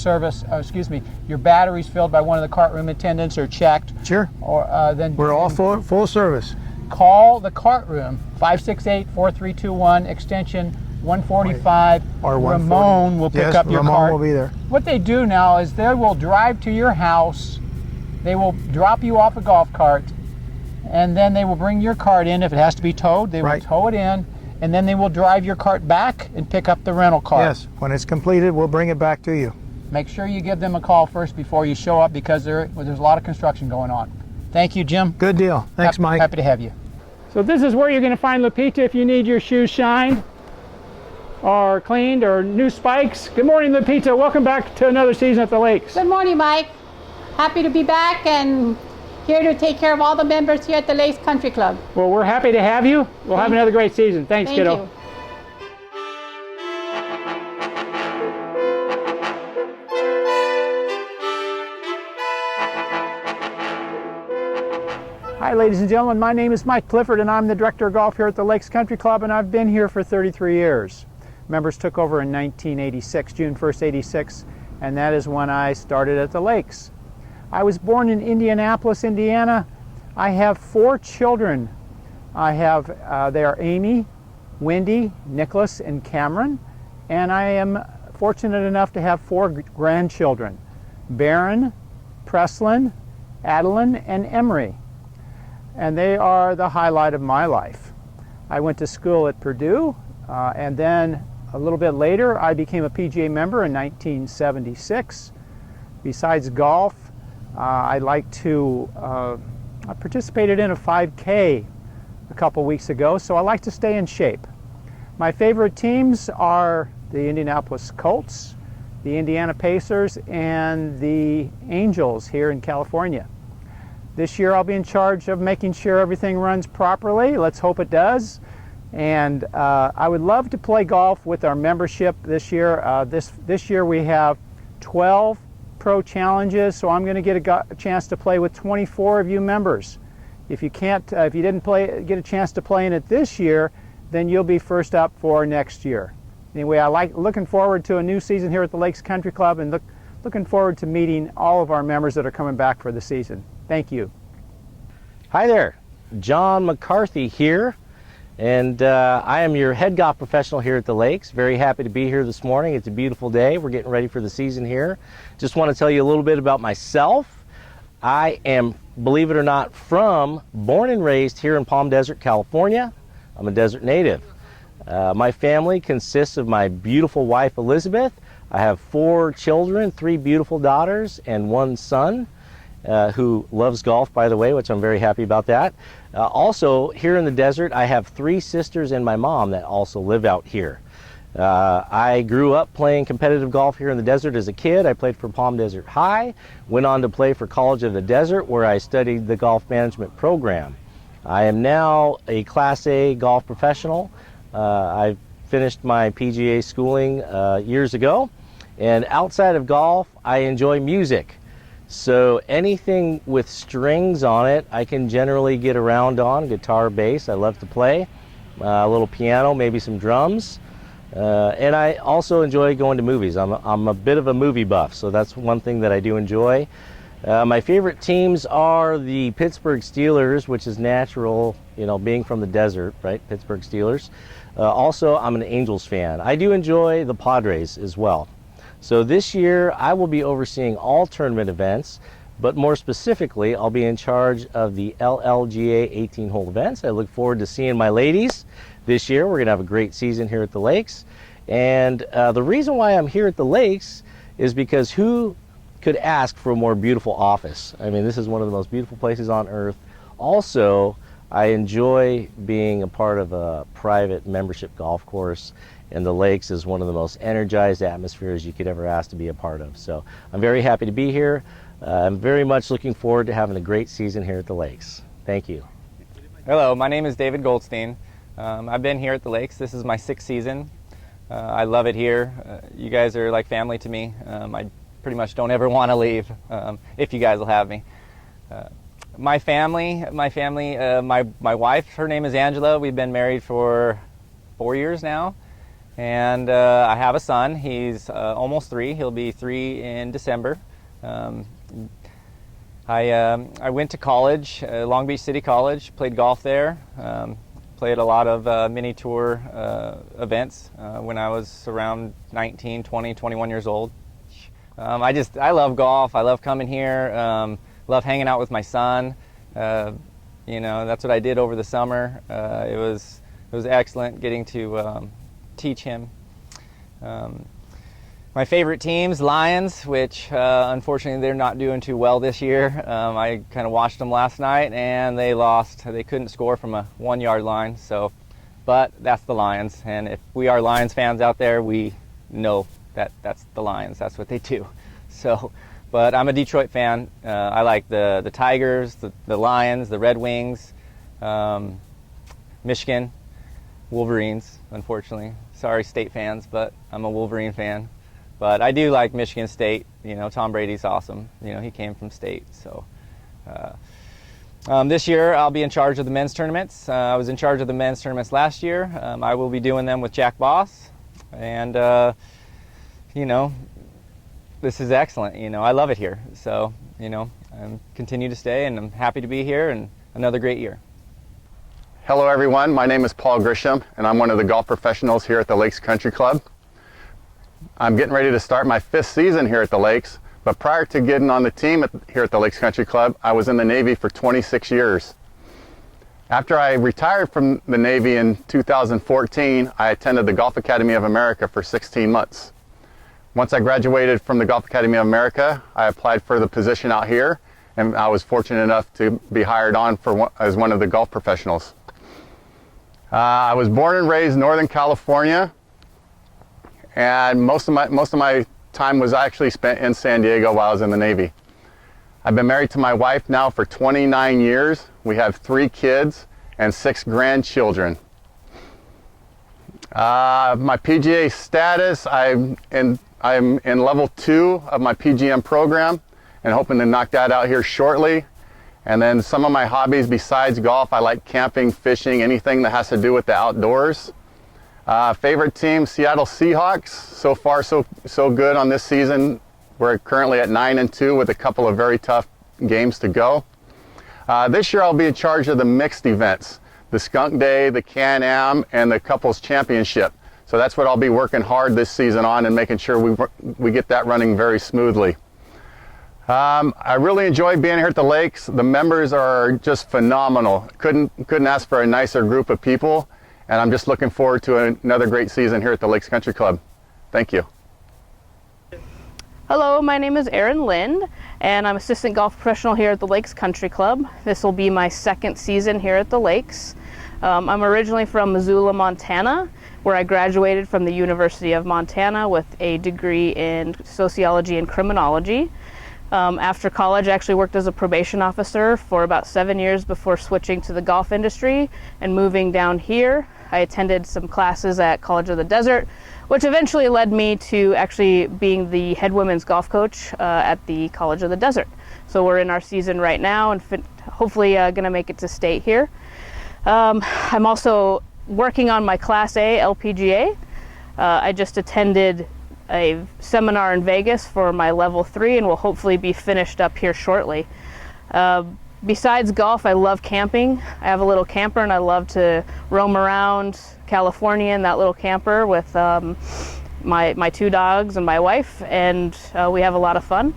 your batteries filled by one of the cart room attendants or checked. Sure. Or then We're all full service. Call the cart room, 568-4321, extension 145. Or 140. Ramon will pick up your Ramon cart. will be there. What they do now is they will drive to your house. They will drop you off a golf cart, and then they will bring your cart in. If it has to be towed, they will tow it in, and then they will drive your cart back and pick up the rental cart. Yes, when it's completed, we'll bring it back to you. Make sure you give them a call first before you show up, because there's a lot of construction going on. Thank you, Jim. Good deal. Thanks, Mike. Happy to have you. So this is where you're going to find Lupita if you need your shoes shined or cleaned or new spikes. Good morning, Lupita. Welcome back to another season at the Lakes. Good morning, Mike. Happy to be back and here to take care of all the members here at the Lakes Country Club. Well, we're happy to have you. We'll have another great season. Thanks, Thank kiddo. you. Hi, ladies and gentlemen. My name is Mike Clifford, and I'm the Director of Golf here at the Lakes Country Club, and I've been here for 33 years. Members took over in 1986, June 1st, 86, and that is when I started at the Lakes. I was born in Indianapolis, Indiana. I have 4 children. They are Amy, Wendy, Nicholas, and Cameron, and I am fortunate enough to have 4 grandchildren, Barron, Preslin, Adeline, and Emery. And they are the highlight of my life. I went to school at Purdue, and then a little bit later I became a PGA member in 1976. Besides golf, I participated in a 5K a couple weeks ago, so I like to stay in shape. My favorite teams are the Indianapolis Colts, the Indiana Pacers, and the Angels here in California. This year I'll be in charge of making sure everything runs properly. Let's hope it does. And I would love to play golf with our membership this year. This year we have 12 pro challenges, so I'm going to get a chance to play with 24 of you members. If you didn't get a chance to play in it this year, then you'll be first up for next year. Anyway, looking forward to a new season here at the Lakes Country Club, and looking forward to meeting all of our members that are coming back for the season. Thank you. Hi there, John McCarthy here, and I am your head golf professional here at the Lakes. Very happy to be here this morning. It's a beautiful day. We're getting ready for the season here. Just want to tell you a little bit about myself. I am, believe it or not, born and raised here in Palm Desert, California. I'm a desert native. My family consists of my beautiful wife, Elizabeth. I have 4 children, 3 beautiful daughters, and 1 son. Who loves golf, by the way, which I'm very happy about that. Also, here in the desert, I have 3 sisters and my mom that also live out here. I grew up playing competitive golf here in the desert as a kid. I played for Palm Desert High, went on to play for College of the Desert, where I studied the golf management program. I am now a Class A golf professional. I finished my PGA schooling years ago, and outside of golf, I enjoy music. So anything with strings on it, I can generally get around on. Guitar, bass, I love to play. A little piano, maybe some drums. And I also enjoy going to movies. I'm a bit of a movie buff, so that's one thing that I do enjoy. My favorite teams are the Pittsburgh Steelers, which is natural, being from the desert, right? Pittsburgh Steelers. Also, I'm an Angels fan. I do enjoy the Padres as well. So this year I will be overseeing all tournament events, but more specifically I'll be in charge of the LLGA 18-hole events. I look forward to seeing my ladies this year. We're going to have a great season here at the Lakes. And the reason why I'm here at the Lakes is because who could ask for a more beautiful office? I mean, this is one of the most beautiful places on earth. Also, I enjoy being a part of a private membership golf course, and the Lakes is one of the most energized atmospheres you could ever ask to be a part of. So I'm very happy to be here. I'm very much looking forward to having a great season here at the Lakes. Thank you. Hello, my name is David Goldstein. I've been here at the Lakes. This is my 6th season. I love it here. You guys are like family to me. I pretty much don't ever want to leave if you guys will have me. My wife, her name is Angela. We've been married for 4 years now. And I have a son. He's almost 3. He'll be 3 in December. I went to college, Long Beach City College, played golf there, played a lot of mini tour events when I was around 19, 20, 21 years old. I love golf. I love coming here, love hanging out with my son. You know, that's what I did over the summer. It was excellent getting to teach him. My favorite teams, Lions, which unfortunately they're not doing too well this year. I kind of watched them last night and they lost. They couldn't score from a 1-yard line. So, but that's the Lions. And if we are Lions fans out there, we know that that's the Lions. That's what they do. So, but I'm a Detroit fan. I like the Tigers, the Lions, the Red Wings, Michigan, Wolverines, unfortunately. Sorry, State fans, but I'm a Wolverine fan. But I do like Michigan State. You know, Tom Brady's awesome. You know, he came from State. So this year I'll be in charge of the men's tournaments. I was in charge of the men's tournaments last year. I will be doing them with Jack Boss. And, you know, this is excellent. You know, I love it here. So, you know, I'm continue to stay and I'm happy to be here and another great year. Hello everyone, my name is Paul Grisham and I'm one of the golf professionals here at the Lakes Country Club. I'm getting ready to start my 5th season here at the Lakes, but prior to getting on the team here at the Lakes Country Club, I was in the Navy for 26 years. After I retired from the Navy in 2014, I attended the Golf Academy of America for 16 months. Once I graduated from the Golf Academy of America, I applied for the position out here, and I was fortunate enough to be hired on as one of the golf professionals. I was born and raised in Northern California, and most of my time was actually spent in San Diego while I was in the Navy. I've been married to my wife now for 29 years. We have 3 kids and 6 grandchildren. My PGA status, I'm in level 2 of my PGM program and hoping to knock that out here shortly. And then some of my hobbies besides golf, I like camping, fishing, anything that has to do with the outdoors. Favorite team, Seattle Seahawks. So far, so good on this season. We're currently at 9-2 with a couple of very tough games to go. This year I'll be in charge of the mixed events, the Skunk Day, the Can-Am, and the Couples Championship. So that's what I'll be working hard this season on and making sure we get that running very smoothly. I really enjoy being here at the Lakes. The members are just phenomenal. Couldn't ask for a nicer group of people. And I'm just looking forward to another great season here at the Lakes Country Club. Thank you. Hello, my name is Erin Lind, and I'm assistant golf professional here at the Lakes Country Club. This will be my 2nd season here at the Lakes. I'm originally from Missoula, Montana, where I graduated from the University of Montana with a degree in sociology and criminology. After college, I actually worked as a probation officer for about 7 years before switching to the golf industry and moving down here. I attended some classes at College of the Desert, which eventually led me to actually being the head women's golf coach at the College of the Desert. So we're in our season right now and hopefully going to make it to state here. I'm also working on my Class A LPGA. I just attended a seminar in Vegas for my level 3 and will hopefully be finished up here shortly. Besides golf, I love camping. I have a little camper and I love to roam around California in that little camper with my 2 dogs and my wife, and we have a lot of fun.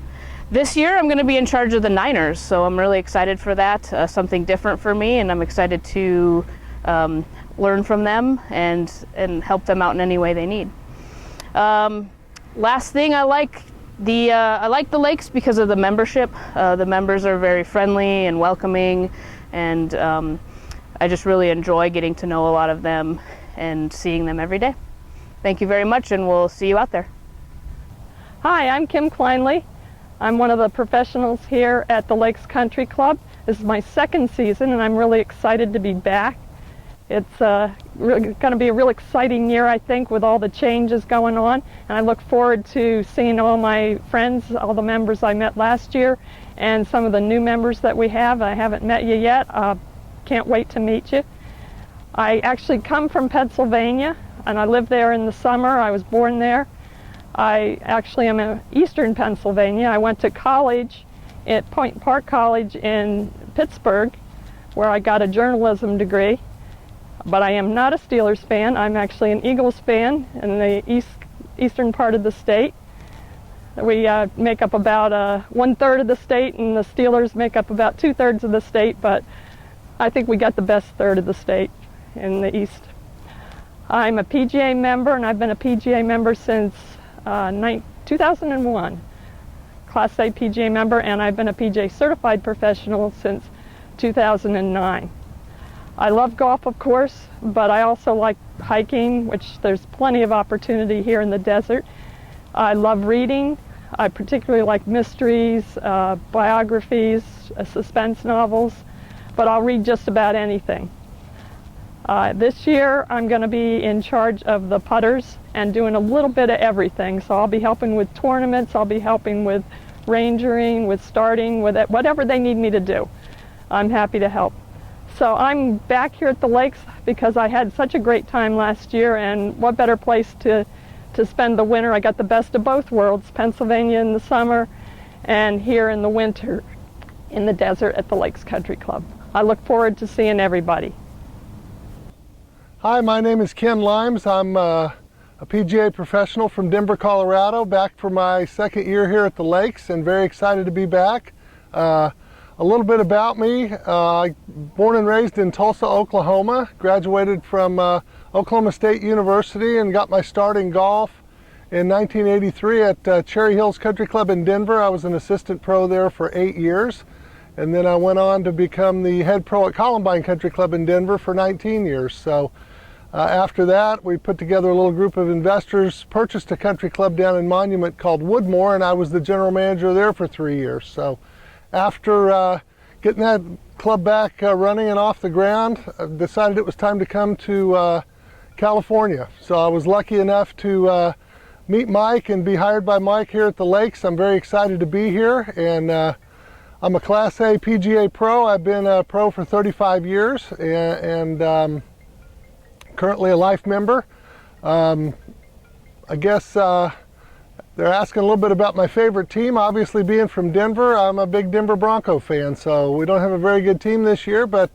This year I'm going to be in charge of the Niners, so I'm really excited for that, something different for me, and I'm excited to learn from them and help them out in any way they need. Last thing, I like the Lakes because of the membership. The members are very friendly and welcoming, and I just really enjoy getting to know a lot of them and seeing them every day. Thank you very much, and we'll see you out there. Hi, I'm Kim Kleinley. I'm one of the professionals here at the Lakes Country Club. This is my second season, and I'm really excited to be back. It's going to be a real exciting year, I think, with all the changes going on. And I look forward to seeing all my friends, all the members I met last year, and some of the new members that we have. I haven't met you yet. Can't wait to meet you. I actually come from Pennsylvania, and I live there in the summer. I was born there. I actually am in Eastern Pennsylvania. I went to college at Point Park College in Pittsburgh, where I got a journalism degree. But I am not a Steelers fan. I'm actually an Eagles fan in the eastern part of the state. We make up about 1/3 of the state, and the Steelers make up about 2/3 of the state, but I think we got the best third of the state in the east. I'm a PGA member, and I've been a PGA member since 2001. Class A PGA member, and I've been a PGA certified professional since 2009. I love golf, of course, but I also like hiking, which there's plenty of opportunity here in the desert. I love reading. I particularly like mysteries, biographies, suspense novels, but I'll read just about anything. This year I'm going to be in charge of the putters and doing a little bit of everything. So I'll be helping with tournaments, I'll be helping with rangering, with starting, with it, whatever they need me to do. I'm happy to help. So I'm back here at the Lakes because I had such a great time last year, and what better place to spend the winter. I got the best of both worlds, Pennsylvania in the summer and here in the winter in the desert at the Lakes Country Club. I look forward to seeing everybody. Hi, my name is Ken Limes. I'm a PGA professional from Denver, Colorado, back for my second year here at the Lakes, and very excited to be back. A little bit about me, born and raised in Tulsa, Oklahoma, graduated from Oklahoma State University and got my start in golf in 1983 at Cherry Hills Country Club in Denver. I was an assistant pro there for 8 years, and then I went on to become the head pro at Columbine Country Club in Denver for 19 years. So after that, we put together a little group of investors, purchased a country club down in Monument called Woodmore, and I was the general manager there for 3 years. So after getting that club back running and off the ground, I decided it was time to come to California. So I was lucky enough to meet Mike and be hired by Mike here at the Lakes. I'm very excited to be here, and I'm a Class A PGA pro. I've been a pro for 35 years and currently a life member. I guess they're asking a little bit about my favorite team. Obviously, being from Denver, I'm a big Denver Bronco fan, so we don't have a very good team this year, but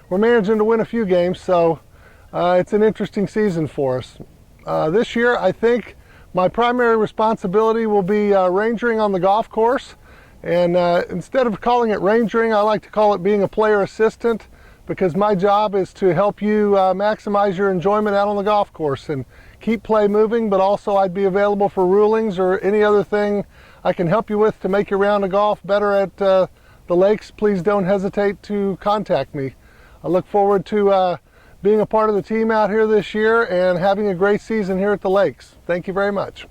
we're managing to win a few games, so it's an interesting season for us. This year, I think my primary responsibility will be rangering on the golf course, and instead of calling it rangering, I like to call it being a player assistant, because my job is to help you maximize your enjoyment out on the golf course and keep play moving, but also I'd be available for rulings or any other thing I can help you with to make your round of golf better at the Lakes. Please don't hesitate to contact me. I look forward to being a part of the team out here this year and having a great season here at the Lakes. Thank you very much.